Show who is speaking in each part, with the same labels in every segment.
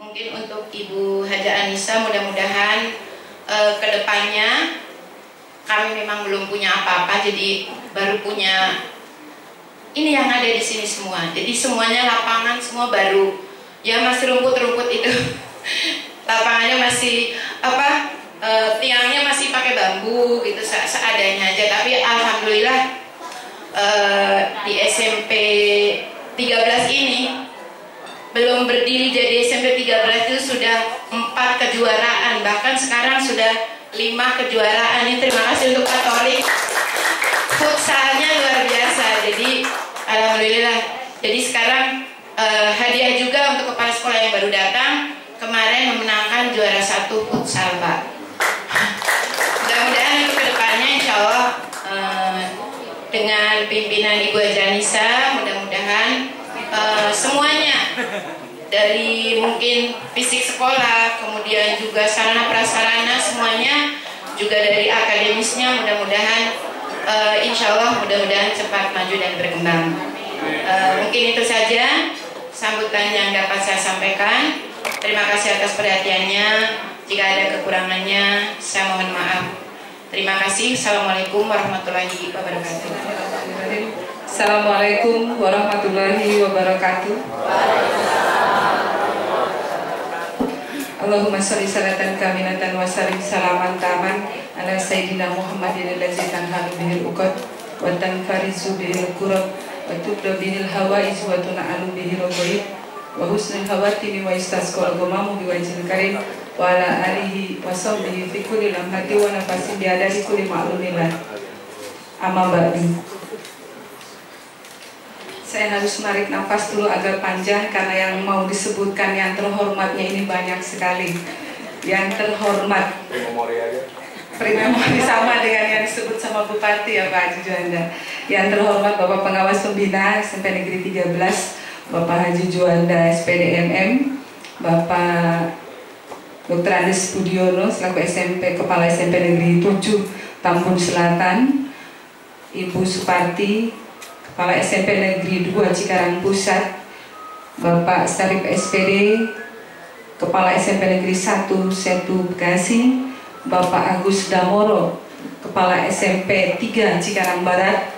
Speaker 1: mungkin untuk Ibu Haja Anissa mudah-mudahan kedepannya kami memang belum punya apa-apa, jadi baru punya ini yang ada di sini semua. Jadi semuanya lapangan semua baru, ya masih rumput-rumput itu. Lapangannya masih tiangnya masih pakai bambu gitu seadanya aja. Tapi alhamdulillah di SMP 13 ini belum berdiri jadi SMP 13 itu sudah 4 kejuaraan, bahkan sekarang sudah 5 kejuaraan. Ini terima kasih untuk Pak Torik, futsalnya luar biasa. Jadi alhamdulillah. Jadi sekarang hadiah juga untuk kepala sekolah yang baru datang, kemarin memenangkan juara 1 futsal, Pak. Mudah-mudahan untuk kedepannya insya Allah dengan pimpinan Ibu Haja Anissa, mudah-mudahan semuanya dari mungkin fisik sekolah, kemudian juga sarana prasarana semuanya, juga dari akademisnya, mudah-mudahan insya Allah mudah-mudahan cepat maju dan berkembang. Mungkin itu saja sambutan yang dapat saya sampaikan. Terima kasih atas perhatiannya. Jika ada kekurangannya saya mohon maaf. Terima kasih. Assalamualaikum warahmatullahi wabarakatuh.
Speaker 2: Assalamualaikum warahmatullahi wabarakatuh. Allahumma sholli salatan kamilatan wa sallim salaman taman ala sayyidina Muhammadin allazi tanhalu bihil uqad wa tanfarizu bihil kurab wa tubda bihil hawaiz wa tuna'alu bihil ghaib wa husnul hawatimi wa istasqal ghumamu biwajhil karim wa ala alihi wa sahbihi fi kulli lamhati wa nafasin bi adadi kulli ma'lumillah. Amma ba'du. Saya harus menarik nafas dulu agak panjang karena yang mau disebutkan yang terhormatnya ini banyak sekali. Yang terhormat Primemori sama dengan yang disebut sama Bupati ya Pak Haji Juanda. Yang terhormat Bapak Pengawas Pembina SMP Negeri 13 Bapak Haji Juanda SPDMM, Bapak Dr. Andes Budiono selaku Kepala SMP Negeri 7 Tambun Selatan, Ibu Suparti Kepala SMP Negeri 2 Cikarang Pusat, Bapak Sarip SPD, Kepala SMP Negeri 1 Setu Bekasi, Bapak Agus Damoro, Kepala SMP 3 Cikarang Barat,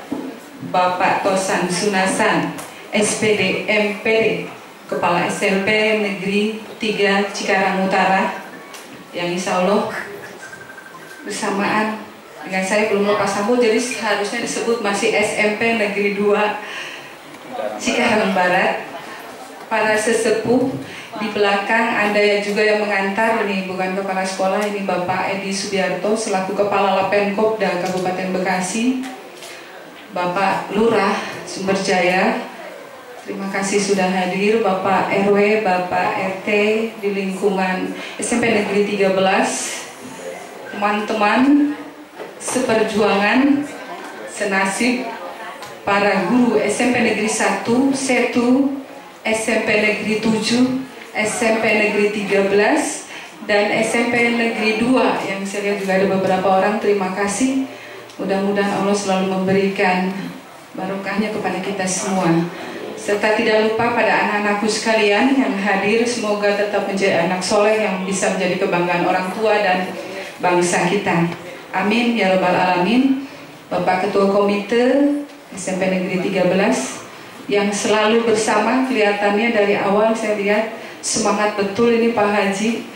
Speaker 2: Bapak Tosan Sunasan, SPD MPD, Kepala SMP Negeri 3 Cikarang Utara, yang insya Allah bersamaan dengan saya belum lepas sambut, jadi seharusnya disebut masih SMP Negeri 2 Cikarang Barat. Para sesepuh di belakang ada yang juga yang mengantar, ini bukan kepala sekolah, ini Bapak Edi Subiarto selaku Kepala Lapenkopda Kabupaten Bekasi, Bapak Lurah Sumberjaya, terima kasih sudah hadir, Bapak RW, Bapak RT di lingkungan SMP Negeri 13, teman-teman seperjuangan senasib, para guru SMP Negeri 1, Setu, SMP Negeri 7, SMP Negeri 13, dan SMP Negeri 2 yang saya lihat juga ada beberapa orang. Terima kasih, mudah-mudahan Allah selalu memberikan barokahnya kepada kita semua, serta tidak lupa pada anak-anakku sekalian yang hadir, semoga tetap menjadi anak soleh yang bisa menjadi kebanggaan orang tua dan bangsa kita. Amin ya rabbal alamin. Bapak Ketua Komite SMP Negeri 13 yang selalu bersama, kelihatannya dari awal saya lihat semangat betul ini Pak Haji.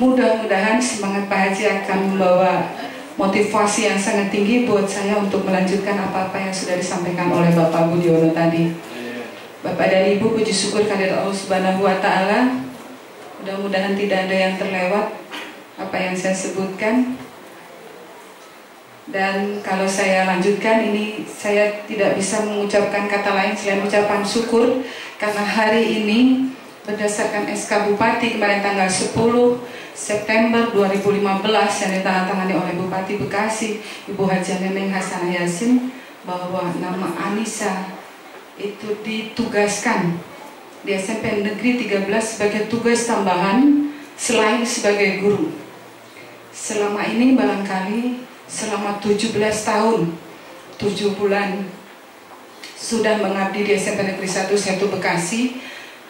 Speaker 2: Mudah-mudahan semangat Pak Haji akan membawa motivasi yang sangat tinggi buat saya untuk melanjutkan apa-apa yang sudah disampaikan oleh Bapak Budiono tadi. Bapak dan Ibu, puji syukur kehadirat Allah Subhanahu wa Ta'ala. Mudah-mudahan tidak ada yang terlewat apa yang saya sebutkan. Dan kalau saya lanjutkan ini, saya tidak bisa mengucapkan kata lain selain ucapan syukur karena hari ini berdasarkan SK Bupati kemarin tanggal 10 September 2015 yang ditandatangani oleh Bupati Bekasi Ibu Haja Neneng Hasanah Yasin, bahwa nama Anissa itu ditugaskan di SMP Negeri 13 sebagai tugas tambahan selain sebagai guru. Selama ini barangkali selama 17 tahun 7 bulan sudah mengabdi di SMP Negeri 1 Setu Bekasi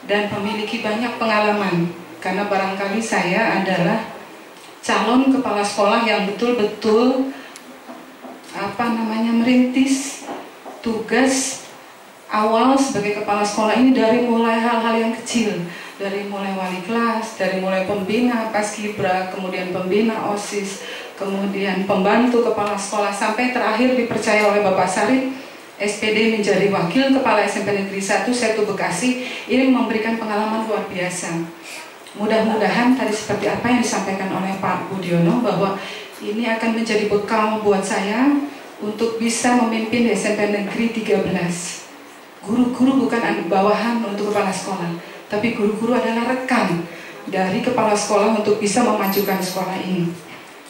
Speaker 2: dan memiliki banyak pengalaman karena barangkali saya adalah calon kepala sekolah yang betul-betul merintis tugas awal sebagai kepala sekolah ini dari mulai hal-hal yang kecil, dari mulai wali kelas, dari mulai pembina paskibra, kemudian pembina OSIS, kemudian pembantu kepala sekolah, sampai terakhir dipercaya oleh Bapak Sarip SPD menjadi wakil kepala SMP Negeri 1 Setu Bekasi. Ini memberikan pengalaman luar biasa. Mudah-mudahan tadi seperti apa yang disampaikan oleh Pak Budiono, bahwa ini akan menjadi bekal buat saya untuk bisa memimpin SMP Negeri 13. Guru-guru bukan bawahan untuk kepala sekolah, tapi guru-guru adalah rekan dari kepala sekolah untuk bisa memajukan sekolah ini.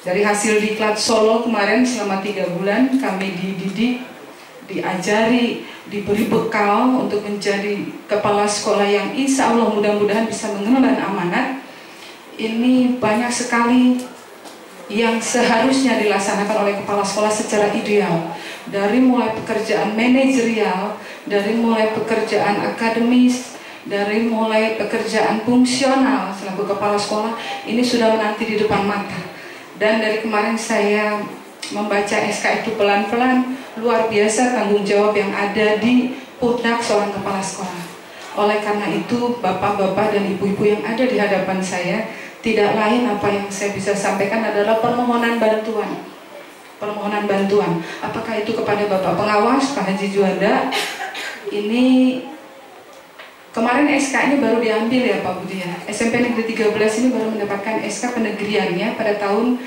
Speaker 2: Dari hasil diklat Solo kemarin selama 3 bulan kami dididik, diajari, diberi bekal untuk menjadi kepala sekolah yang insya Allah mudah-mudahan bisa mengemban amanat. Ini banyak sekali yang seharusnya dilaksanakan oleh kepala sekolah secara ideal, dari mulai pekerjaan manajerial, dari mulai pekerjaan akademis, dari mulai pekerjaan fungsional selaku kepala sekolah, ini sudah menanti di depan mata. Dan dari kemarin saya membaca SK itu pelan-pelan, luar biasa tanggung jawab yang ada di pundak seorang kepala sekolah. Oleh karena itu, bapak-bapak dan ibu-ibu yang ada di hadapan saya, tidak lain apa yang saya bisa sampaikan adalah permohonan bantuan. Permohonan bantuan, apakah itu kepada Bapak Pengawas, Pak Haji Juanda. Ini kemarin SK-nya baru diambil ya Pak Budi ya. SMP Negeri 13 ini baru mendapatkan SK penegriannya pada tahun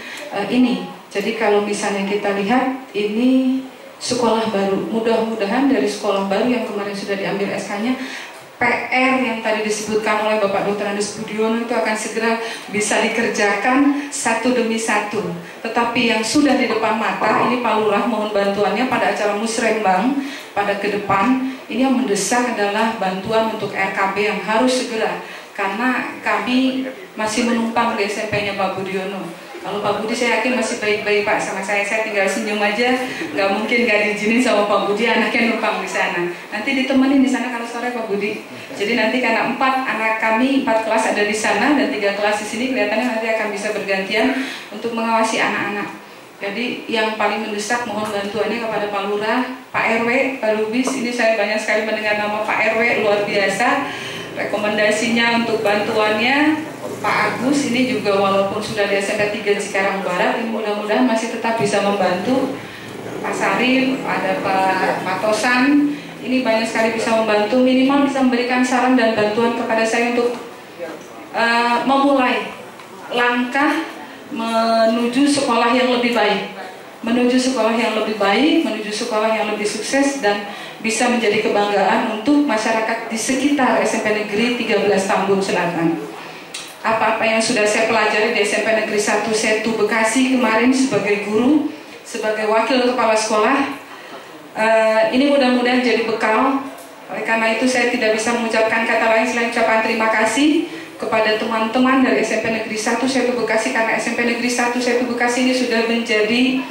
Speaker 2: ini. Jadi kalau misalnya kita lihat, ini sekolah baru. Mudah-mudahan dari sekolah baru yang kemarin sudah diambil SK-nya, PR yang tadi disebutkan oleh Bapak Dr. Andes Budiono itu akan segera bisa dikerjakan satu demi satu. Tetapi yang sudah di depan mata, ini Pak Lurah mohon bantuannya pada acara Musrembang pada ke depan. Ini yang mendesak adalah bantuan untuk RKB yang harus segera, karena kami masih menumpang di SMP-nya Pak Budiono. Kalau Pak Budi saya yakin masih baik-baik Pak sama saya tinggal senyum aja, nggak mungkin nggak diizinin sama Pak Budi anaknya numpang di sana. Nanti ditemenin di sana kalau sore Pak Budi. Jadi nanti karena 4 anak kami, 4 kelas ada di sana dan 3 kelas di sini, kelihatannya nanti akan bisa bergantian untuk mengawasi anak-anak. Jadi yang paling mendesak mohon bantuannya kepada Pak Lurah, Pak RW, Pak Lubis. Ini saya banyak sekali mendengar nama Pak RW, luar biasa. Rekomendasinya untuk bantuannya Pak Agus ini juga walaupun sudah di SMP 3 Cikarang Barat, ini mudah-mudahan masih tetap bisa membantu. Pak Sarif, ada Pak Matosan, ini banyak sekali bisa membantu, minimal bisa memberikan saran dan bantuan kepada saya untuk memulai langkah menuju sekolah yang lebih baik, menuju sekolah yang lebih baik, menuju sekolah yang lebih sukses dan bisa menjadi kebanggaan untuk masyarakat di sekitar SMP Negeri 13 Tambun Selatan. Apa-apa yang sudah saya pelajari di SMP Negeri 1 Setu Bekasi kemarin sebagai guru, sebagai wakil kepala sekolah, ini mudah-mudahan jadi bekal. Oleh karena itu saya tidak bisa mengucapkan kata lain selain ucapan terima kasih kepada teman-teman dari SMP Negeri 1 Setu Bekasi, karena SMP Negeri 1 Setu Bekasi ini sudah menjadi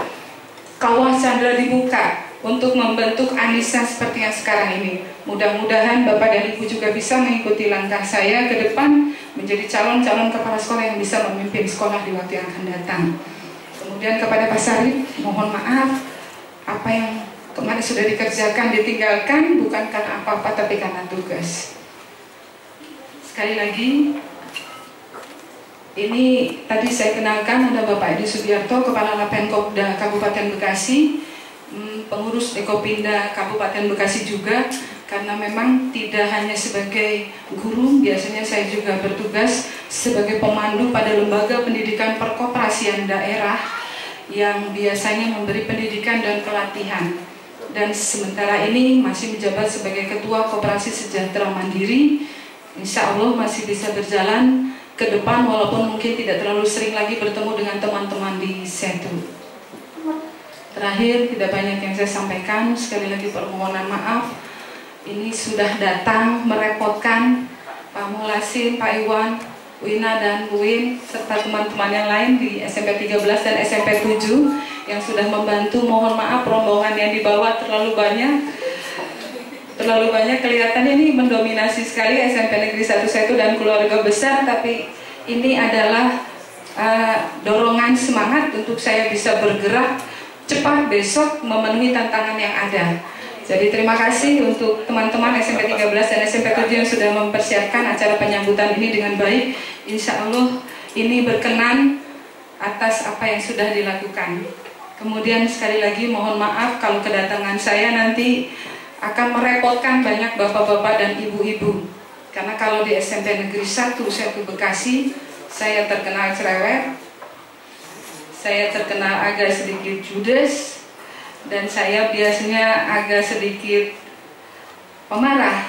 Speaker 2: kawah candra di muka untuk membentuk Anissa seperti yang sekarang ini. Mudah-mudahan Bapak dan Ibu juga bisa mengikuti langkah saya ke depan menjadi calon-calon kepala sekolah yang bisa memimpin sekolah di waktu yang akan datang. Kemudian kepada Pak Sarif, mohon maaf apa yang kemarin sudah dikerjakan ditinggalkan bukan karena apa-apa tapi karena tugas. Sekali lagi, ini tadi saya kenalkan ada Bapak Edi Subiarto, Kepala Lapenkopda Kabupaten Bekasi, pengurus Dekopinda Kabupaten Bekasi juga, karena memang tidak hanya sebagai guru, biasanya saya juga bertugas sebagai pemandu pada lembaga pendidikan perkoperasian daerah yang biasanya memberi pendidikan dan pelatihan. Dan sementara ini masih menjabat sebagai Ketua Koperasi Sejahtera Mandiri. Insya Allah masih bisa berjalan ke depan walaupun mungkin tidak terlalu sering lagi bertemu dengan teman-teman di Setu. Terakhir, tidak banyak yang saya sampaikan, sekali lagi permohonan maaf. Ini sudah datang merepotkan Pak Mulasin, Pak Iwan, Wina dan Win serta teman-teman yang lain di SMP 13 dan SMP 7 yang sudah membantu. Mohon maaf rombongan yang dibawa terlalu banyak. Kelihatannya ini mendominasi sekali SMP Negeri 1 Setu dan keluarga besar, tapi ini adalah dorongan semangat untuk saya bisa bergerak cepat besok memenuhi tantangan yang ada. Jadi terima kasih untuk teman-teman SMP 13 dan SMP 7 yang sudah mempersiapkan acara penyambutan ini dengan baik. Insya Allah ini berkenan atas apa yang sudah dilakukan. Kemudian sekali lagi mohon maaf kalau kedatangan saya nanti akan merepotkan banyak bapak-bapak dan ibu-ibu. Karena kalau di SMP Negeri 1 Bekasi, saya terkenal cerewet, saya terkenal agak sedikit judes, dan saya biasanya agak sedikit pemarah.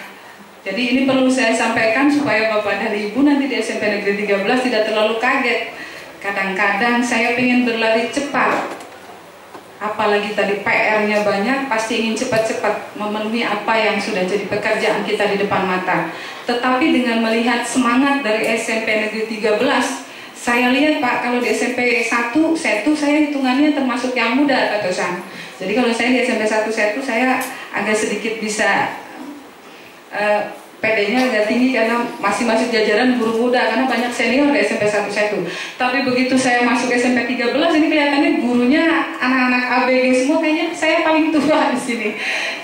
Speaker 2: Jadi ini perlu saya sampaikan supaya Bapak dan Ibu nanti di SMP Negeri 13 tidak terlalu kaget. Kadang-kadang saya ingin berlari cepat, apalagi tadi PR-nya banyak, pasti ingin cepat-cepat memenuhi apa yang sudah jadi pekerjaan kita di depan mata. Tetapi dengan melihat semangat dari SMP Negeri 13, saya lihat Pak, kalau di SMP 1 Setu saya hitungannya termasuk yang muda Pak Tosan. Jadi kalau saya di SMP 1 Setu saya agak sedikit bisa PD-nya agak tinggi karena masih masuk jajaran guru muda, karena banyak senior di SMP 1 Setu. Tapi begitu saya masuk SMP 13 ini kelihatannya gurunya anak-anak ABG semua, kayaknya saya paling tua di sini.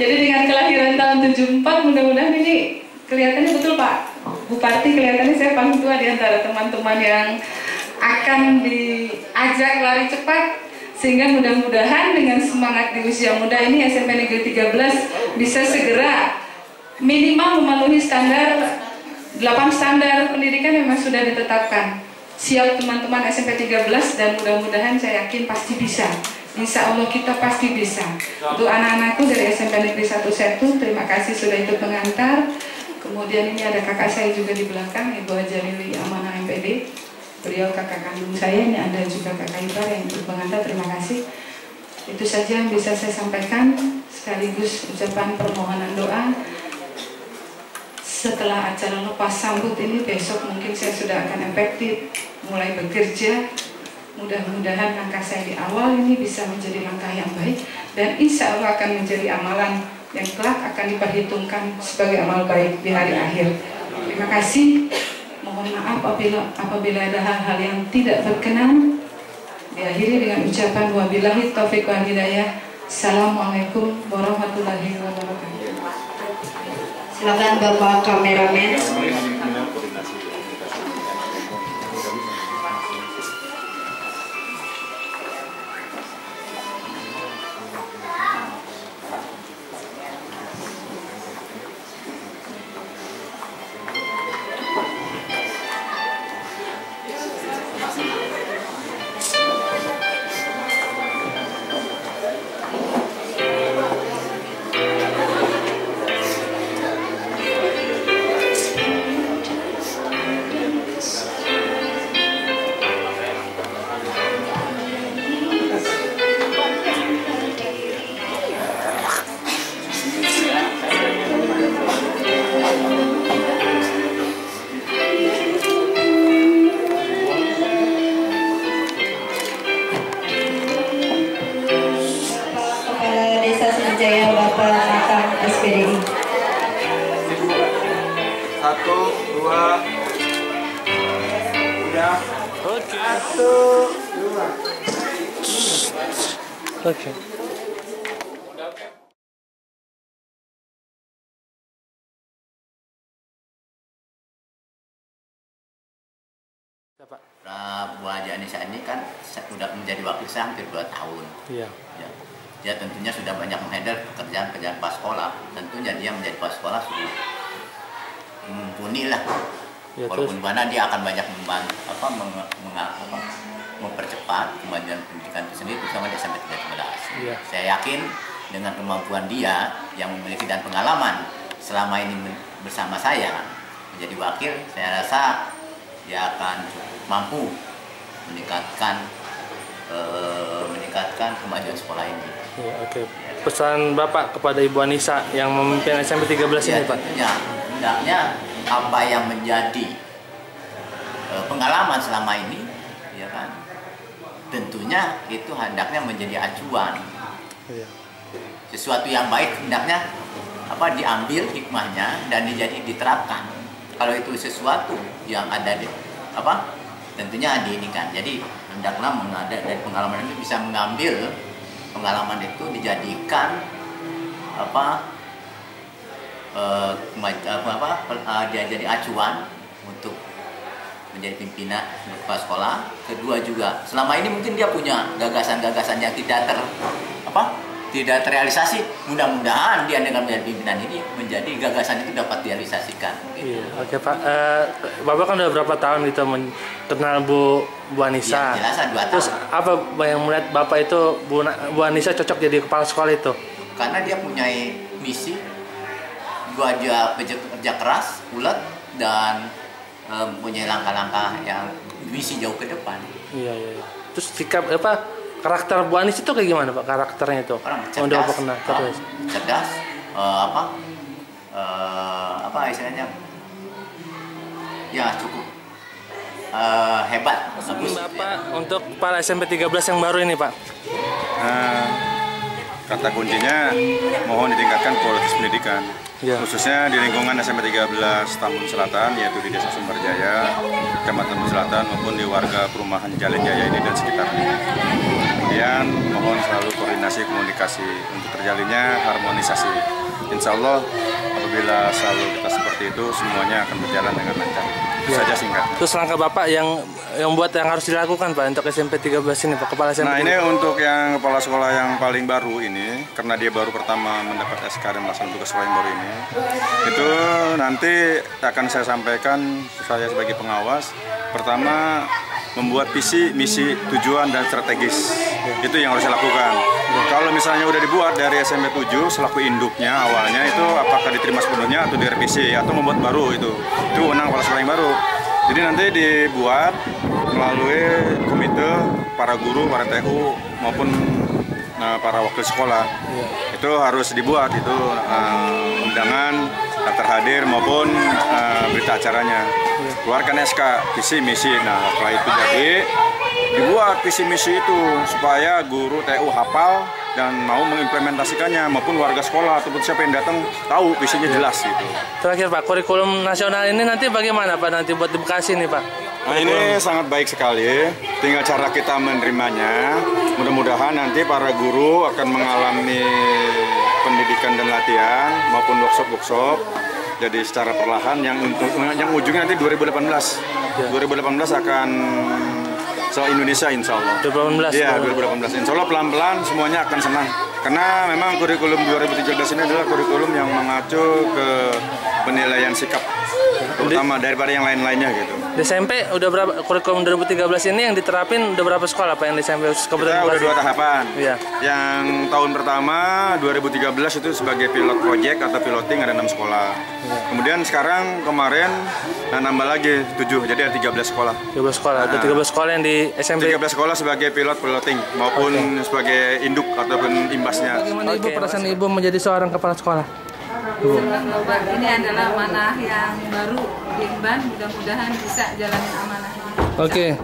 Speaker 2: Jadi dengan kelahiran tahun 74 mudah-mudahan ini kelihatannya betul Pak Bupati, kelihatannya saya paling tua di antara teman-teman yang akan diajak lari cepat, sehingga mudah-mudahan dengan semangat di usia muda ini SMP Negeri 13 bisa segera minimal memenuhi standar 8 standar pendidikan memang sudah ditetapkan. Siap teman-teman SMP 13 dan mudah-mudahan saya yakin pasti bisa. Insya Allah kita pasti bisa. Untuk anak-anakku dari SMP Negeri 1 Setu, terima kasih sudah ikut mengantar. Kemudian ini ada kakak saya juga di belakang, Ibu Haja Lili Amanah MPD. Beliau kakak kandung saya, ini ada juga kakak ipar yang ikut mengantar, terima kasih. Itu saja yang bisa saya sampaikan, sekaligus ucapan permohonan doa. Setelah acara lepas sambut ini, besok mungkin saya sudah akan efektif mulai bekerja. Mudah-mudahan langkah saya di awal ini bisa menjadi langkah yang baik, dan insya Allah akan menjadi amalan yang kelak akan diperhitungkan sebagai amal baik di hari akhir. Terima kasih. Mohon maaf apabila ada hal-hal yang tidak berkenan. Diakhiri dengan ucapan wabillahi taufiq wal hidayah. Assalamualaikum warahmatullahi wabarakatuh.
Speaker 3: Silakan Bapak kameramen.
Speaker 4: Oke.
Speaker 5: Bu Haja Anissa ini kan sudah menjadi wakil saya hampir 2 tahun.
Speaker 4: Iya.
Speaker 5: Ya. Dia tentunya sudah banyak menghandle pekerjaan-pekerjaan pas sekolah. Tentunya dia menjadi pas sekolah sudah mumpuni lah. Ya, walaupun mana dia akan banyak membantu mempercepat kemajuan pendidikan itu sendiri, terutama di SMP 13. Ya. Saya yakin dengan kemampuan dia yang memiliki dan pengalaman selama ini bersama saya menjadi wakil, saya rasa dia akan cukup mampu meningkatkan kemajuan sekolah ini.
Speaker 4: Ya, oke. Pesan Bapak kepada Ibu Anissa yang memimpin SMP 13 ini, Pak?
Speaker 5: Hendaknya apa yang menjadi pengalaman selama ini, ya kan, tentunya itu hendaknya menjadi acuan. Ya. Sesuatu yang baik hendaknya diambil hikmahnya dan diterapkan. Kalau itu sesuatu yang ada tentunya ini kan. Jadi hendaklah dari pengalaman itu bisa mengambil pengalaman itu dijadikan dia jadi acuan untuk menjadi pimpinan kepala sekolah. Kedua juga, selama ini mungkin dia punya gagasan-gagasan yang tidak terrealisasi. Mudah-mudahan dia dengan menjadi pimpinan ini menjadi gagasan itu dapat direalisasikan.
Speaker 4: Iya, oke Pak. Bapak kan udah berapa tahun gitu kenal Bu Anissa.
Speaker 5: Iya, jelas 2 tahun.
Speaker 4: Terus apa yang melihat Bapak itu Bu Anissa cocok jadi kepala sekolah itu?
Speaker 5: Karena dia punya misi, dia kerja keras, ulet, dan punya langkah-langkah yang misi jauh ke depan.
Speaker 4: Iya. Terus sikap karakter Bu Anissa itu kayak gimana Pak? Karakternya itu?
Speaker 5: Orang cerdas, cerdas, istilahnya ya cukup hebat.
Speaker 4: Bapak untuk kepala SMP 13 yang baru ini Pak?
Speaker 6: Kata kuncinya mohon ditingkatkan kualitas pendidikan, khususnya di lingkungan SMP 13 Tambun Selatan, yaitu di Desa Sumberjaya, Kecamatan Tambun Selatan, maupun di warga perumahan Jalan Jaya ini dan sekitarnya. Kemudian mohon selalu koordinasi komunikasi untuk terjalinnya harmonisasi. Insya Allah apabila selalu kita seperti itu, semuanya akan berjalan dengan lancar. Itu saja singkat.
Speaker 4: Terus langkah Bapak yang harus dilakukan Pak untuk SMP 13 ini Pak, kepala SMP.
Speaker 6: Nah, ini untuk yang kepala sekolah yang paling baru ini, karena dia baru pertama mendapat SK dan melaksanakan tugas sekolah yang baru ini, itu nanti akan saya sampaikan, saya sebagai pengawas. Pertama, membuat visi, misi, tujuan, dan strategis. Itu yang harus dilakukan. Kalau misalnya udah dibuat dari SMP 7 selaku induknya awalnya, itu apakah diterima sepenuhnya atau direvisi atau membuat baru, itu wewenang kepala sekolah yang baru. Jadi nanti dibuat melalui komite para guru, para TU maupun para wakil sekolah. Itu harus dibuat, itu undangan, daftar hadir maupun berita acaranya. Keluarkan SK, visi misi. Nah, setelah itu jadi dibuat visi misi itu supaya guru TU hafal dan mau mengimplementasikannya, maupun warga sekolah ataupun siapa yang datang tahu visinya jelas gitu.
Speaker 4: Terakhir Pak, kurikulum nasional ini nanti bagaimana Pak nanti buat di Bekasi nih Pak?
Speaker 6: Nah, ini sangat baik sekali, tinggal cara kita menerimanya. Mudah-mudahan nanti para guru akan mengalami pendidikan dan latihan maupun workshop. Jadi secara perlahan yang ujungnya nanti 2018. 2018 akan se-Indonesia insya Allah.
Speaker 4: 2018?
Speaker 6: Iya, 2018. Insya Allah pelan-pelan semuanya akan senang. Karena memang kurikulum 2017 ini adalah kurikulum yang mengacu ke penilaian sikap, terutama daripada yang lain-lainnya gitu.
Speaker 4: Di SMP udah berapa, kurikulum 2013 ini yang diterapin udah berapa sekolah Pak yang di SMP
Speaker 6: Kita udah 2 tahapan.
Speaker 4: Iya.
Speaker 6: Yang tahun pertama 2013 itu sebagai pilot project atau piloting ada 6 sekolah. Iya. Kemudian sekarang kemarin nambah lagi 7, jadi ada 13 sekolah.
Speaker 4: 13 sekolah, ada 13 sekolah yang di SMP.
Speaker 6: 13 sekolah sebagai pilot piloting maupun sebagai induk ataupun imbasnya.
Speaker 4: Bagaimana Ibu perasaan Ibu menjadi seorang kepala sekolah?
Speaker 2: Bapak, ini adalah amanah yang baru diemban, mudah-mudahan bisa jalanin amanahnya.
Speaker 4: Oke.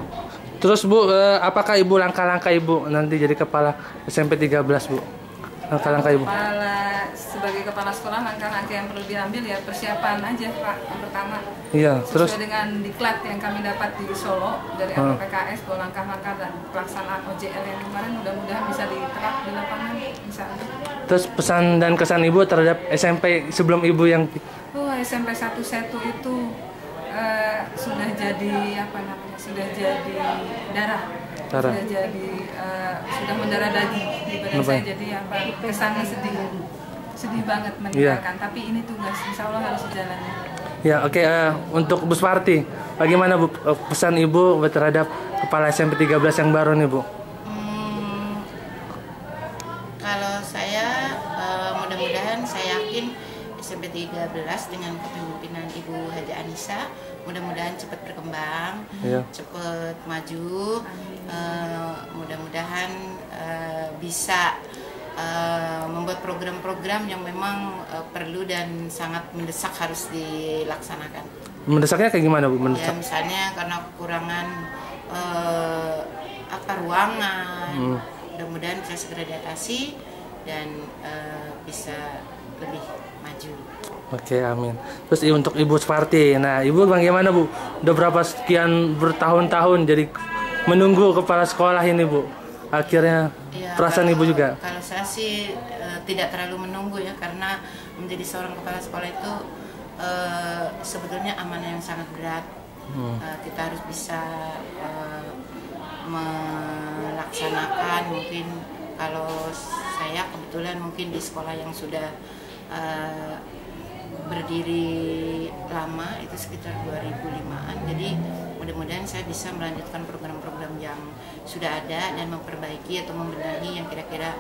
Speaker 4: Terus Bu, apakah Ibu langkah-langkah Ibu nanti jadi kepala SMP 13 Bu? Langkah-langkah Ibu?
Speaker 2: Sebagai kepala sekolah, langkah-langkah yang perlu diambil ya persiapan aja Pak, yang pertama.
Speaker 4: Iya, terus
Speaker 2: sesuai dengan diklat yang kami dapat di Solo dari LPKS, bahwa langkah-langkah dan pelaksanaan OJL yang kemarin mudah-mudahan bisa diterap di lapangan, misalnya.
Speaker 4: Terus pesan dan kesan Ibu terhadap SMP sebelum Ibu yang
Speaker 2: SMP 1 itu sudah jadi sudah jadi darah. Sudah jadi sudah mendarah daging di badan saya, jadi kesannya sedih banget meninggalkan. Tapi ini tugas, insya Allah harus dijalani.
Speaker 4: Ya, oke. Untuk Bu Suparti, bagaimana Bu pesan Ibu terhadap kepala SMP 13 yang baru nih Bu?
Speaker 1: Kalau saya mudah-mudahan, saya yakin SMP 13 dengan kepemimpinan Ibu Haja Anissa mudah-mudahan cepat berkembang, cepat maju, mudah-mudahan bisa membuat program-program yang memang perlu dan sangat mendesak harus dilaksanakan.
Speaker 4: Mendesaknya kayak gimana Bu? Mendesak?
Speaker 1: Ya, misalnya karena kekurangan ruangan, mudah-mudahan bisa segera diatasi. dan bisa lebih maju.
Speaker 4: Oke, amin. Terus untuk Ibu Suparti, nah Ibu bagaimana Bu? Udah berapa sekian bertahun-tahun jadi menunggu kepala sekolah ini Bu? Akhirnya
Speaker 1: Ya,
Speaker 4: perasaan Ibu juga?
Speaker 1: Kalau saya sih tidak terlalu menunggu ya, karena menjadi seorang kepala sekolah itu sebetulnya amanah yang sangat berat. Kita harus bisa melaksanakan, mungkin kalau saya kebetulan mungkin di sekolah yang sudah berdiri lama itu sekitar 2005-an, jadi mudah-mudahan saya bisa melanjutkan program-program yang sudah ada dan memperbaiki atau membenahi yang kira-kira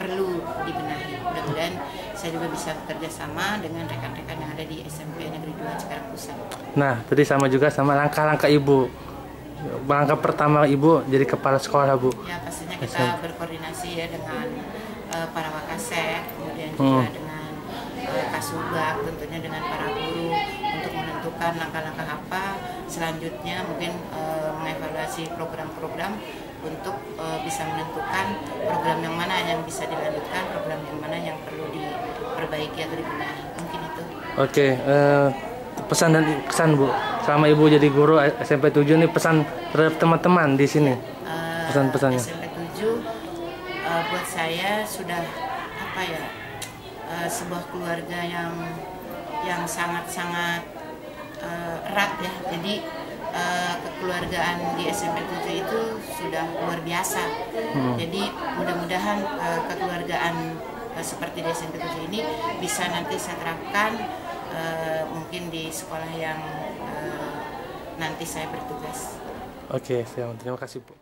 Speaker 1: perlu dibenahi. Mudah-mudahan saya juga bisa bekerja sama dengan rekan-rekan yang ada di SMP Negeri 2 Cikarang Pusat.
Speaker 4: Nah, tadi sama juga sama langkah-langkah Ibu. Langkah pertama Ibu jadi kepala sekolah Bu.
Speaker 1: Ya, pastinya kita berkoordinasi ya dengan para wakasek, kemudian juga dengan Kasubag, tentunya dengan para guru untuk menentukan langkah-langkah apa selanjutnya, mungkin mengevaluasi program-program untuk bisa menentukan program yang mana yang bisa dilanjutkan, program yang mana yang perlu diperbaiki atau dibenahi, mungkin itu.
Speaker 4: Oke, pesan dan kesan Bu, sama Ibu jadi guru SMP 7 nih, pesan terhadap teman-teman di sini. Pesan-pesannya.
Speaker 1: SMP 7 buat saya sudah apa ya, sebuah keluarga yang sangat-sangat erat ya. Jadi kekeluargaan di SMP 7 itu sudah luar biasa. Jadi mudah-mudahan kekeluargaan seperti di SMP 7 ini bisa nanti saya terapkan mungkin di sekolah yang nanti saya bertugas.
Speaker 4: Oke, siap. Terima kasih Bu.